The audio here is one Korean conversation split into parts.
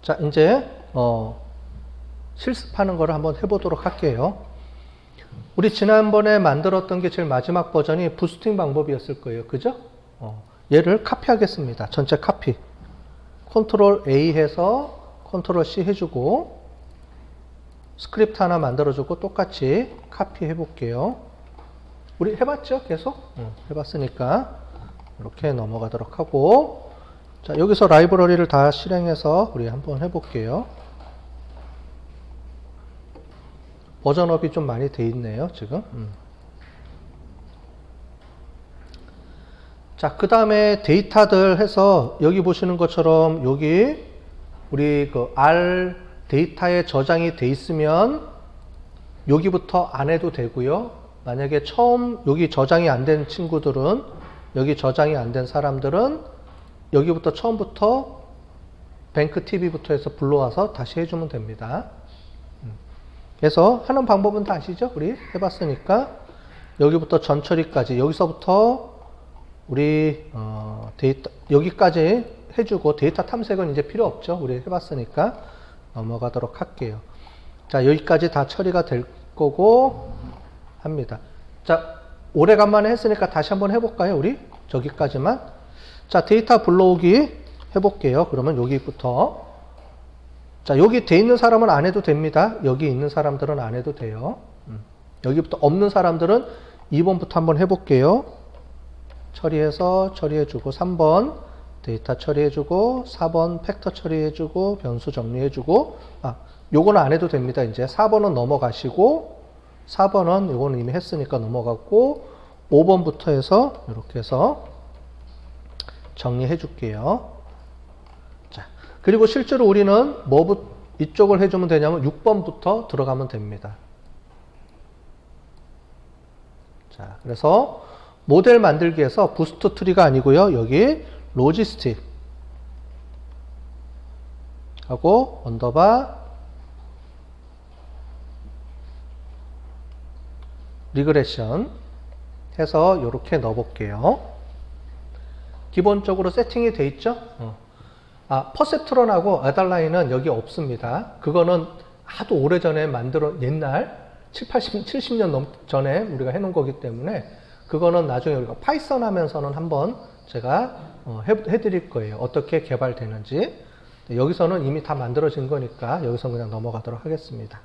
자, 이제 실습하는 거를 한번 해보도록 할게요. 우리 지난번에 만들었던 게 제일 마지막 버전이 부스팅 방법이었을 거예요. 그죠? 얘를 카피하겠습니다. 전체 카피. 컨트롤 A 해서 컨트롤 C 해주고 스크립트 하나 만들어주고 똑같이 카피 해볼게요. 우리 해봤죠? 계속? 해봤으니까 이렇게 넘어가도록 하고, 자, 여기서 라이브러리를 다 실행해서 우리 한번 해볼게요. 버전업이 좀 많이 돼 있네요, 지금. 자, 그 다음에 데이터들 해서 여기 보시는 것처럼 여기 우리 그 R 데이터에 저장이 돼 있으면 여기부터 안 해도 되고요. 만약에 처음 여기 저장이 안 된 친구들은, 여기 저장이 안 된 사람들은 여기부터 처음부터 뱅크 TV부터 해서 불러와서 다시 해주면 됩니다. 그래서 하는 방법은 다 아시죠? 우리 해봤으니까 여기부터 전처리까지, 여기서부터 우리 데이터 여기까지 해주고, 데이터 탐색은 이제 필요 없죠. 우리 해봤으니까 넘어가도록 할게요. 자, 여기까지 다 처리가 될 거고 합니다. 자, 오래간만에 했으니까 다시 한번 해볼까요? 우리 저기까지만. 자, 데이터 불러오기 해볼게요. 그러면 여기부터. 자, 여기 돼 있는 사람은 안 해도 됩니다. 여기 있는 사람들은 안 해도 돼요. 여기부터 없는 사람들은 2번부터 한번 해볼게요. 처리해서 처리해주고, 3번 데이터 처리해주고, 4번 팩터 처리해주고, 변수 정리해주고, 요거는 안 해도 됩니다. 이제 4번은 넘어가시고, 4번은 요거는 이미 했으니까 넘어갔고, 5번부터 해서 이렇게 해서 정리해 줄게요. 자, 그리고 실제로 우리는 이쪽을 해주면 되냐면 6번부터 들어가면 됩니다. 자, 그래서 모델 만들기에서 부스트 트리가 아니고요. 여기 로지스틱 하고 언더바 리그레션 해서 이렇게 넣어볼게요. 기본적으로 세팅이 돼 있죠? 퍼셉트론하고 아달라인은 여기 없습니다. 그거는 하도 오래전에 옛날 70년 전에 우리가 해놓은 거기 때문에 그거는 나중에 우리가 파이썬 하면서는 한번 제가 해드릴 거예요. 어떻게 개발되는지. 여기서는 이미 다 만들어진 거니까 여기서 그냥 넘어가도록 하겠습니다.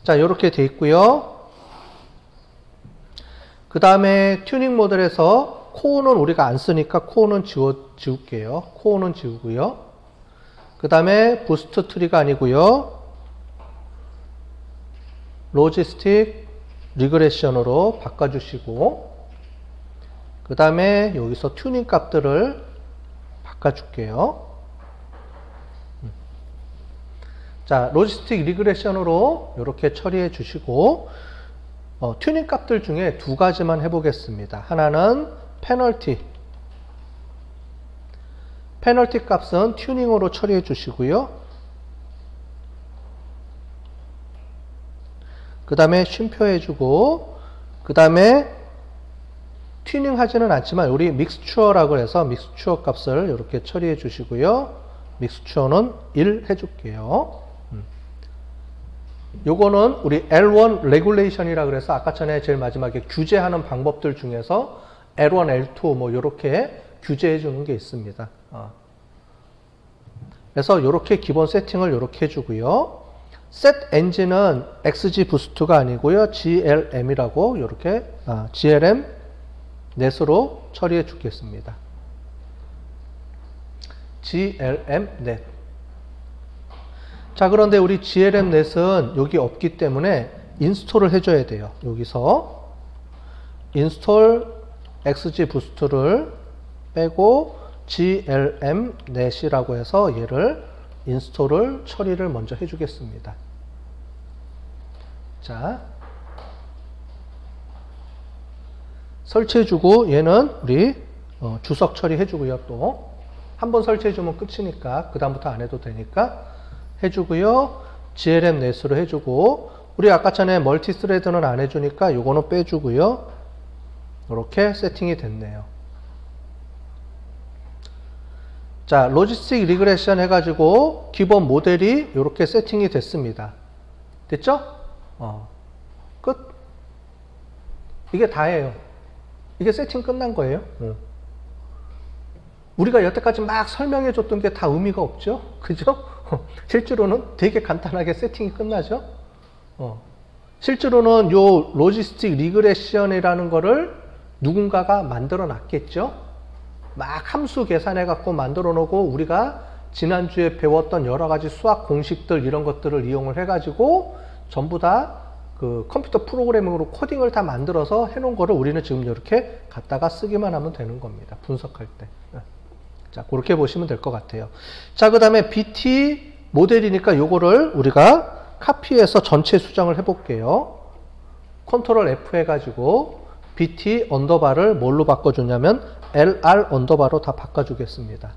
자, 이렇게 돼 있고요. 그 다음에 튜닝 모델에서 코어는 우리가 안 쓰니까 코어는 지울게요. 코어는 지우고요. 그 다음에 부스트 트리가 아니고요. 로지스틱 리그레션으로 바꿔주시고, 그 다음에 여기서 튜닝 값들을 바꿔줄게요. 자, 로지스틱 리그레션으로 이렇게 처리해 주시고, 튜닝 값들 중에 두 가지만 해보겠습니다. 하나는 페널티 값은 튜닝으로 처리해 주시고요. 그 다음에 쉼표 해주고, 그 다음에 튜닝 하지는 않지만 우리 믹스추어라고 해서 믹스추어 값을 이렇게 처리해 주시고요. 믹스추어는 1 해줄게요. 요거는 우리 L1 레귤레이션이라 그래서 아까 전에 제일 마지막에 규제하는 방법들 중에서 L1, L2 뭐 이렇게 규제해 주는 게 있습니다. 그래서 이렇게 기본 세팅을 이렇게 해주고요. set 엔진은 XG 부스트가 아니고요. GLM이라고 이렇게 GLM 넷으로 처리해 주겠습니다. GLM 넷. 자, 그런데 우리 GLM 넷은 여기 없기 때문에 인스톨을 해줘야 돼요. 여기서 인스톨 XG 부스트를 빼고 GLM 넷이라고 해서 얘를 인스톨을 처리를 먼저 해주겠습니다. 자, 설치해주고 얘는 우리 주석 처리해주고요. 또 한 번 설치해주면 끝이니까 그 다음부터 안 해도 되니까 해주고요. GLM 넷으로 해주고, 우리 아까 전에 멀티 스레드는 안 해주니까 요거는 빼주고요. 이렇게 세팅이 됐네요. 자, 로지스틱 리그레션 해가지고 기본 모델이 이렇게 세팅이 됐습니다. 됐죠? 끝. 이게 다예요. 이게 세팅 끝난 거예요. 우리가 여태까지 막 설명해 줬던 게 다 의미가 없죠? 그죠? 실제로는 되게 간단하게 세팅이 끝나죠? 실제로는 요 로지스틱 리그레션이라는 거를 누군가가 만들어 놨겠죠? 막 함수 계산해 갖고 만들어 놓고 우리가 지난주에 배웠던 여러 가지 수학 공식들 이런 것들을 이용을 해 가지고 전부 다 그 컴퓨터 프로그래밍으로 코딩을 다 만들어서 해 놓은 거를 우리는 지금 이렇게 갖다가 쓰기만 하면 되는 겁니다. 분석할 때. 자, 그렇게 보시면 될 것 같아요. 자, 그 다음에 BT 모델이니까 요거를 우리가 카피해서 전체 수정을 해 볼게요. 컨트롤 F 해가지고 BT 언더바를 뭘로 바꿔주냐면 LR 언더바로 다 바꿔주겠습니다.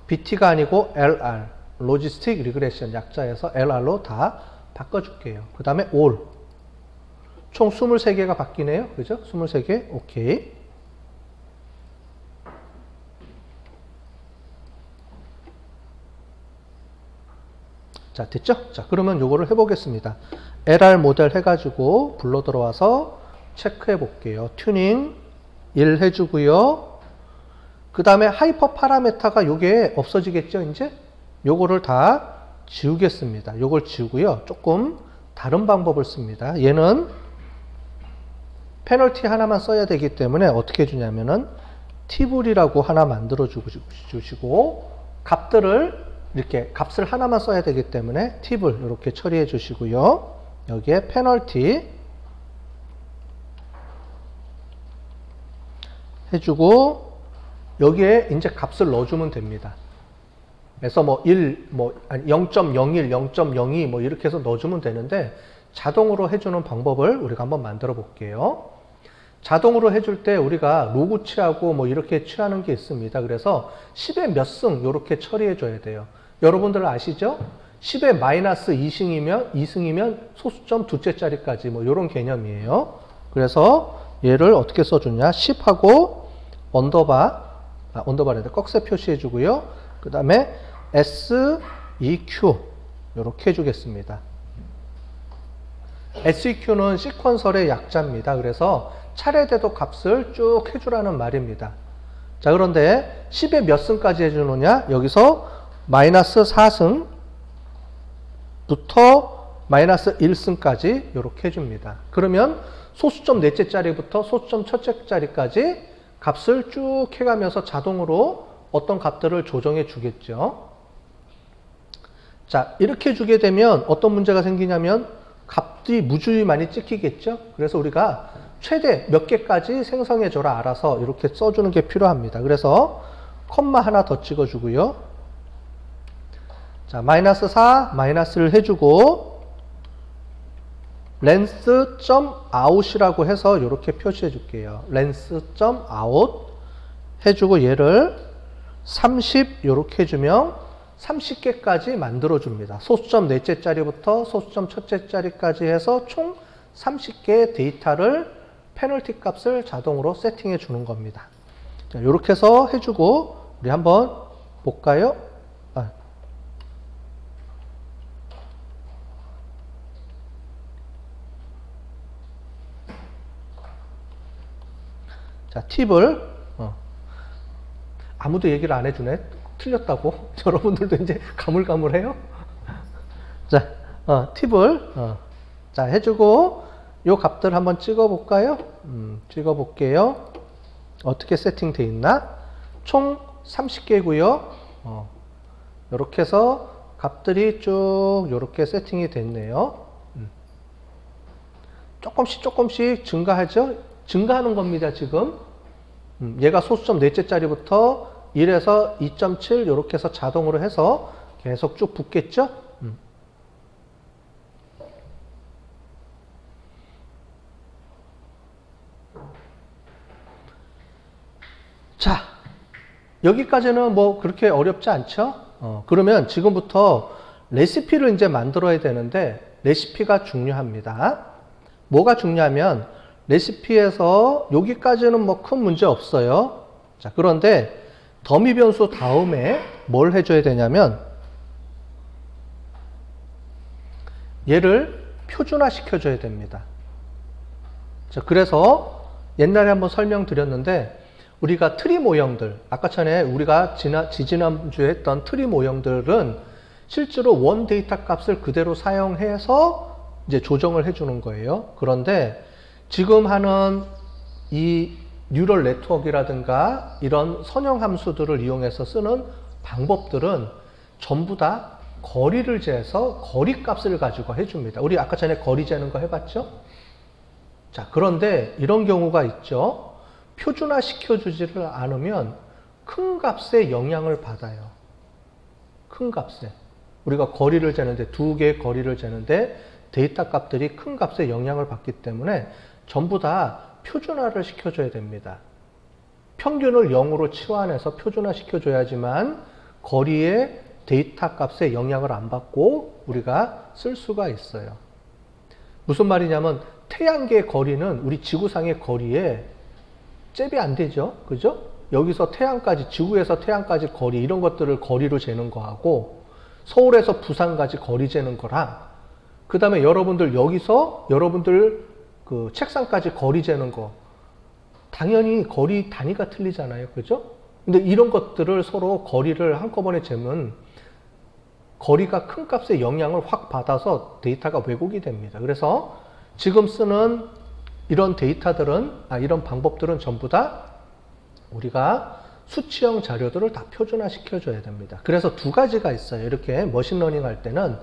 BT가 아니고 LR, 로지스틱 리그레션 약자에서 LR로 다 바꿔줄게요. 그 다음에 all. 총 23개가 바뀌네요. 그죠? 23개. 오케이. 자, 됐죠? 자, 그러면 요거를 해보겠습니다. LR 모델 해가지고 불러 들어와서 체크해 볼게요. 튜닝 1 해주고요. 그 다음에 하이퍼 파라메타가 요게 없어지겠죠, 이제? 요거를 다 지우겠습니다. 요걸 지우고요. 조금 다른 방법을 씁니다. 얘는 페널티 하나만 써야 되기 때문에 어떻게 해주냐면은 티블이라고 하나 만들어 주시고 값들을 이렇게 값을 하나만 써야 되기 때문에 팁을 이렇게 처리해 주시고요. 여기에 페널티 해주고 여기에 이제 값을 넣어주면 됩니다. 그래서 뭐 1, 뭐 0.01, 0.02 뭐 이렇게 해서 넣어주면 되는데 자동으로 해주는 방법을 우리가 한번 만들어 볼게요. 자동으로 해줄 때 우리가 로그 취하고 뭐 이렇게 취하는 게 있습니다. 그래서 10의 몇 승 이렇게 처리해 줘야 돼요. 여러분들 아시죠? 10의 마이너스 2승이면 소수점 두째 자리까지 뭐 이런 개념이에요. 그래서 얘를 어떻게 써주냐? 10하고 언더바인데 꺽쇠 표시해 주고요. 그 다음에 SEQ 이렇게 해주겠습니다. SEQ는 시퀀설의 약자입니다. 그래서 차례대도 값을 쭉 해주라는 말입니다. 자, 그런데 10의 몇 승까지 해주느냐? 여기서 마이너스 4승부터 마이너스 1승까지 이렇게 해줍니다. 그러면 소수점 넷째 자리부터 소수점 첫째 자리까지 값을 쭉 해가면서 자동으로 어떤 값들을 조정해 주겠죠. 자, 이렇게 주게 되면 어떤 문제가 생기냐면 값이 무주히 많이 찍히겠죠. 그래서 우리가 최대 몇 개까지 생성해 줘라 알아서 이렇게 써주는 게 필요합니다. 그래서 콤마 하나 더 찍어주고요. 자, 마이너스 4 마이너스를 해주고 length.out이라고 해서 이렇게 표시해 줄게요. length.out 해주고 얘를 30 이렇게 해주면 30개까지 만들어 줍니다. 소수점 넷째 자리부터 소수점 첫째 자리까지 해서 총 30개의 데이터를 페널티 값을 자동으로 세팅해 주는 겁니다. 자, 이렇게 해서 해주고 우리 한번 볼까요? 자, 팁을 아무도 얘기를 안 해주네. 틀렸다고. 여러분들도 이제 가물가물해요. 자, 팁을 자 해주고 요 값들 한번 찍어볼까요? 찍어볼게요. 어떻게 세팅돼 있나? 총 30개고요. 이렇게 해서 값들이 쭉 이렇게 세팅이 됐네요. 조금씩 증가하죠? 증가하는 겁니다, 지금. 얘가 소수점 넷째 자리부터 1에서 2.7 이렇게 해서 자동으로 해서 계속 쭉 붙겠죠? 자, 여기까지는 뭐 그렇게 어렵지 않죠? 그러면 지금부터 레시피를 이제 만들어야 되는데 레시피가 중요합니다. 뭐가 중요하면 레시피에서 여기까지는 뭐 큰 문제 없어요. 자, 그런데 더미 변수 다음에 뭘 해줘야 되냐면 얘를 표준화 시켜줘야 됩니다. 자, 그래서 옛날에 한번 설명드렸는데 우리가 트리 모형들, 아까 전에 우리가 지지난주에 했던 트리 모형들은 실제로 원 데이터 값을 그대로 사용해서 이제 조정을 해주는 거예요. 그런데 지금 하는 이 뉴럴 네트워크라든가 이런 선형 함수들을 이용해서 쓰는 방법들은 전부 다 거리를 재서 거리 값을 가지고 해줍니다. 우리 아까 전에 거리 재는 거 해봤죠? 자, 그런데 이런 경우가 있죠. 표준화 시켜주지를 않으면 큰 값에 영향을 받아요. 큰 값에. 우리가 거리를 재는데, 두 개의 거리를 재는데 데이터 값들이 큰 값에 영향을 받기 때문에 전부 다 표준화를 시켜줘야 됩니다. 평균을 0으로 치환해서 표준화 시켜줘야지만 거리의 데이터 값에 영향을 안 받고 우리가 쓸 수가 있어요. 무슨 말이냐면 태양계의 거리는 우리 지구상의 거리에 잽이 안 되죠. 그죠? 여기서 태양까지, 지구에서 태양까지 거리, 이런 것들을 거리로 재는 거하고 서울에서 부산까지 거리 재는 거랑 그 다음에 여러분들 여기서 여러분들 그 책상까지 거리 재는 거 당연히 거리 단위가 틀리잖아요. 그죠? 근데 이런 것들을 서로 거리를 한꺼번에 재면 거리가 큰 값에 영향을 확 받아서 데이터가 왜곡이 됩니다. 그래서 지금 쓰는 이런 데이터들은, 이런 방법들은 전부 다 우리가 수치형 자료들을 다 표준화 시켜줘야 됩니다. 그래서 두 가지가 있어요. 이렇게 머신러닝 할 때는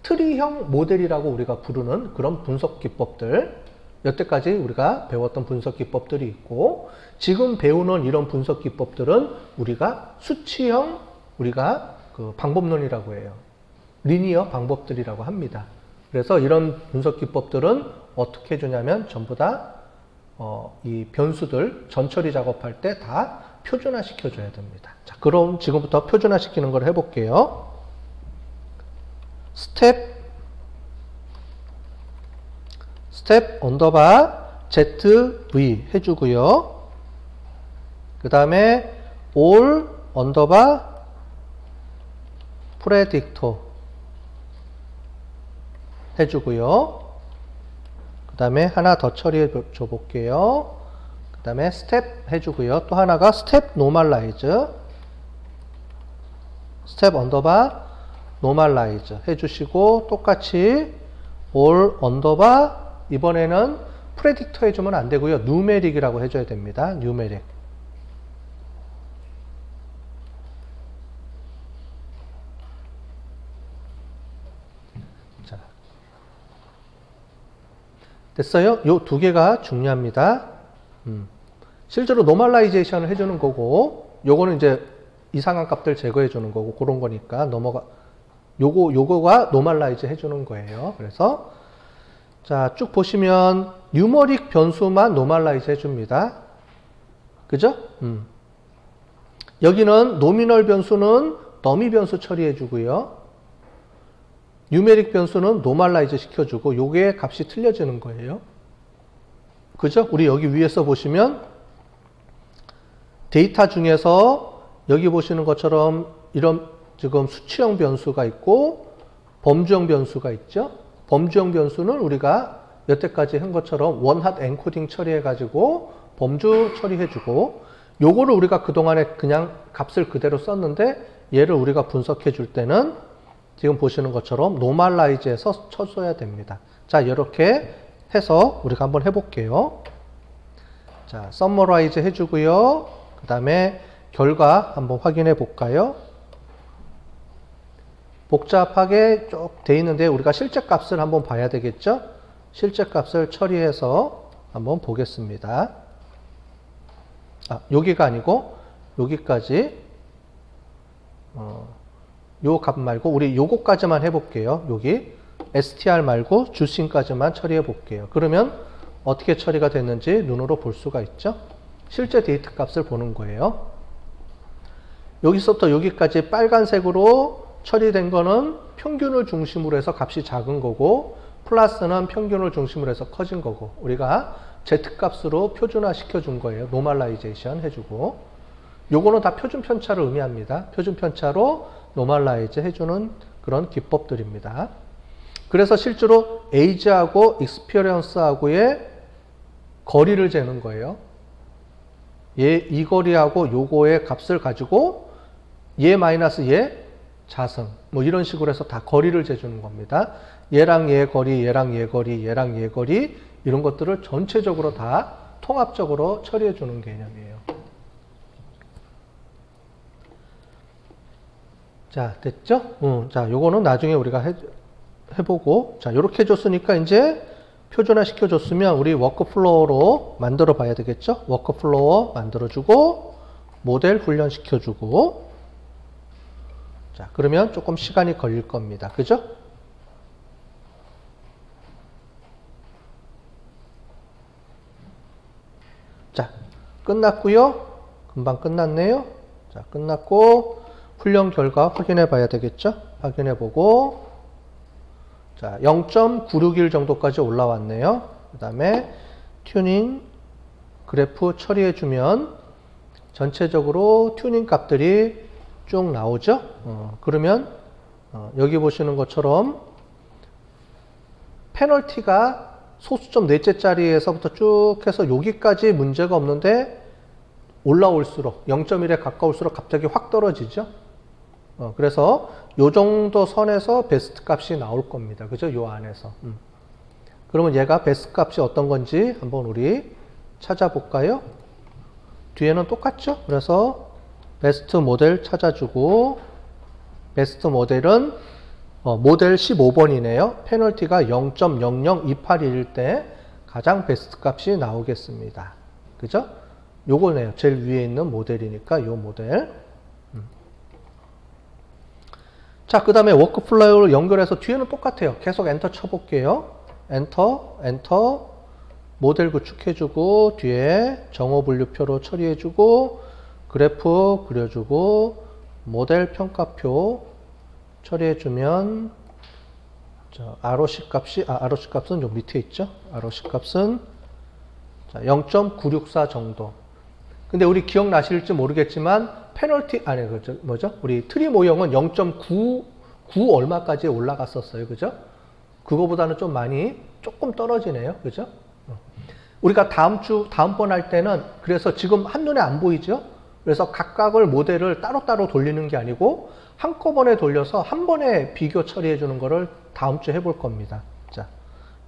트리형 모델이라고 우리가 부르는 그런 분석 기법들, 여태까지 우리가 배웠던 분석 기법들이 있고, 지금 배우는 이런 분석 기법들은 우리가 수치형, 우리가 그 방법론이라고 해요. 리니어 방법들이라고 합니다. 그래서 이런 분석 기법들은 어떻게 해주냐면 전부 다 이 변수들 전처리 작업할 때 다 표준화 시켜줘야 됩니다. 자, 그럼 지금부터 표준화 시키는 걸 해볼게요. 스텝 언더바 ZV 해주고요. 그 다음에 all 언더바 predictor 해주고요. 그 다음에 하나 더 처리해 줘 볼게요. 그 다음에 스텝 해주고요. 또 하나가 스텝 normalize, 스텝 언더바 normalize 해주시고, 똑같이 all 언더바, 이번에는 predictor 해주면 안 되고요. numeric이라고 해줘야 됩니다. numeric. 자, 됐어요? 요 두 개가 중요합니다. 실제로 노멀라이제이션을 해주는 거고, 요거는 이제 이상한 값들 제거해 주는 거고, 그런 거니까 요거가 노멀라이즈 해주는 거예요. 그래서 자, 쭉 보시면 뉴머릭 변수만 노멀라이즈 해줍니다. 그죠? 여기는 노미널 변수는 더미 변수 처리해 주고요. 뉴메릭 변수는 노멀라이즈 시켜주고, 요게 값이 틀려지는 거예요. 그죠? 우리 여기 위에서 보시면 데이터 중에서 여기 보시는 것처럼 이런 지금 수치형 변수가 있고 범주형 변수가 있죠. 범주형 변수는 우리가 여태까지 한 것처럼 원핫 엔코딩 처리해 가지고 범주 처리해 주고, 요거를 우리가 그동안에 그냥 값을 그대로 썼는데 얘를 우리가 분석해 줄 때는 지금 보시는 것처럼 노멀라이즈해서 쳐줘야 됩니다. 자, 이렇게 해서 우리가 한번 해볼게요. 자, 서머라이즈 해주고요. 그 다음에 결과 한번 확인해 볼까요? 복잡하게 쭉 돼 있는데 우리가 실제 값을 한번 봐야 되겠죠? 실제 값을 처리해서 한번 보겠습니다. 여기가 아니고 여기까지, 요 값 말고 우리 요거까지만 해볼게요. 여기 str 말고 주싱까지만 처리해 볼게요. 그러면 어떻게 처리가 됐는지 눈으로 볼 수가 있죠. 실제 데이터 값을 보는 거예요. 여기서부터 여기까지 빨간색으로 처리된 거는 평균을 중심으로 해서 값이 작은 거고, 플러스는 평균을 중심으로 해서 커진 거고, 우리가 z 값으로 표준화 시켜준 거예요. 노멀라이제이션 해주고. 요거는 다 표준 편차를 의미합니다. 표준 편차로 노멀라이즈 해주는 그런 기법들입니다. 그래서 실제로 age하고 experience하고의 거리를 재는 거예요. 이 거리하고 요거의 값을 가지고 얘 마이너스 얘 자승 뭐 이런 식으로 해서 다 거리를 재주는 겁니다. 얘랑 얘 거리, 얘랑 얘 거리, 얘랑 얘 거리 이런 것들을 전체적으로 다 통합적으로 처리해 주는 개념이에요. 자, 됐죠? 자, 요거는 나중에 우리가 해보고, 자, 요렇게 해줬으니까 이제 표준화 시켜줬으면 우리 워크플로어로 만들어 봐야 되겠죠? 워크플로어 만들어주고, 모델 훈련시켜주고, 자, 그러면 조금 시간이 걸릴 겁니다. 그죠? 자, 끝났고요. 금방 끝났네요. 자, 끝났고, 훈련 결과 확인해 봐야 되겠죠? 확인해 보고, 자, 0.961 정도까지 올라왔네요. 그 다음에 튜닝 그래프 처리해 주면 전체적으로 튜닝 값들이 쭉 나오죠? 그러면 여기 보시는 것처럼 페널티가 소수점 넷째 자리에서부터 쭉 해서 여기까지 문제가 없는데 올라올수록 0.1에 가까울수록 갑자기 확 떨어지죠? 그래서 요 정도 선에서 베스트 값이 나올 겁니다. 그죠? 요 안에서. 그러면 얘가 베스트 값이 어떤 건지 한번 우리 찾아볼까요? 뒤에는 똑같죠? 그래서 베스트 모델 찾아주고, 베스트 모델은 모델 15번이네요. 페널티가 0.00281일 때 가장 베스트 값이 나오겠습니다. 그죠? 요거네요. 제일 위에 있는 모델이니까 요 모델. 자, 그 다음에 워크플로우를 연결해서 뒤에는 똑같아요. 계속 엔터 쳐볼게요. 엔터, 모델 구축해주고, 뒤에 정호 분류표로 처리해주고, 그래프 그려주고, 모델 평가표 처리해주면, ROC 값은 요 밑에 있죠? ROC 값은 0.964 정도. 근데 우리 기억나실지 모르겠지만, 페널티, 우리 트리 모형은 0.99 얼마까지 올라갔었어요. 그죠? 그거보다는 좀 많이 조금 떨어지네요. 그죠? 우리가 다음번 할 때는 그래서 지금 한눈에 안 보이죠? 그래서 각각을 모델을 따로따로 돌리는 게 아니고 한꺼번에 돌려서 한 번에 비교 처리해 주는 거를 다음 주에 해볼 겁니다. 자,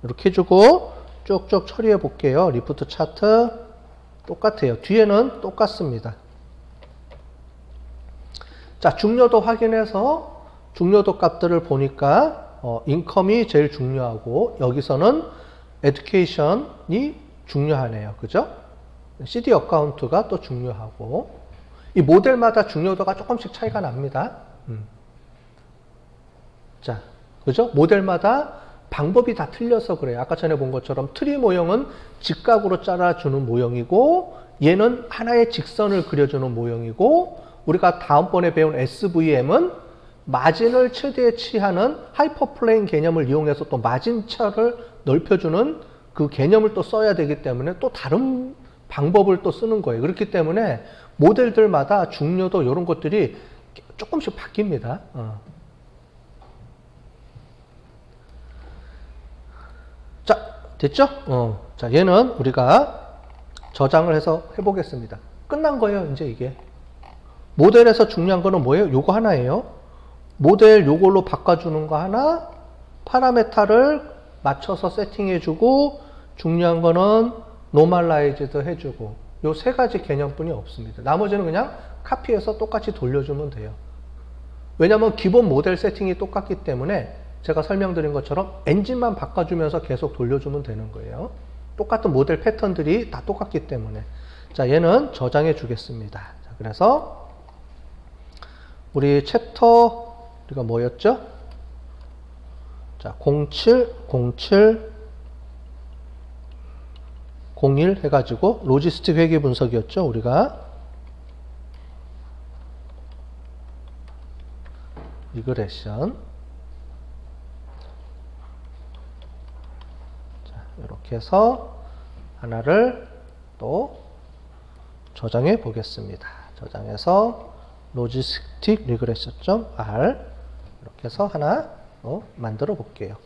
이렇게 해주고 쭉쭉 처리해 볼게요. 리프트 차트 똑같아요. 뒤에는 똑같습니다. 자, 중요도 확인해서 중요도 값들을 보니까 인컴이 제일 중요하고 여기서는 에듀케이션이 중요하네요. 그죠? CD 어카운트가 또 중요하고 이 모델마다 중요도가 조금씩 차이가 납니다. 자, 그죠? 모델마다 방법이 다 틀려서 그래요. 아까 전에 본 것처럼 트리 모형은 직각으로 잘라주는 모형이고 얘는 하나의 직선을 그려주는 모형이고 우리가 다음번에 배운 SVM은 마진을 최대치하는 하이퍼플레인 개념을 이용해서 또 마진차를 넓혀주는 그 개념을 또 써야 되기 때문에 또 다른 방법을 또 쓰는 거예요. 그렇기 때문에 모델들마다 중요도 이런 것들이 조금씩 바뀝니다. 자, 됐죠? 자, 얘는 우리가 저장을 해서 해보겠습니다. 끝난 거예요, 이제 이게. 모델에서 중요한 거는 뭐예요? 요거 하나예요. 모델 요걸로 바꿔주는 거 하나, 파라메타를 맞춰서 세팅해주고, 중요한 거는 노멀라이즈드 해주고, 요 세 가지 개념뿐이 없습니다. 나머지는 그냥 카피해서 똑같이 돌려주면 돼요. 왜냐면 기본 모델 세팅이 똑같기 때문에 제가 설명드린 것처럼 엔진만 바꿔주면서 계속 돌려주면 되는 거예요. 똑같은 모델 패턴들이 다 똑같기 때문에. 자, 얘는 저장해 주겠습니다. 자, 그래서 우리 챕터 우리가 뭐였죠? 자, 01 해가지고 로지스틱 회계 분석이었죠. 우리가 리그레션. 자, 이렇게 해서 하나를 또 저장해 보겠습니다. 저장해서 logistic regression.r 이렇게 해서 하나 만들어 볼게요.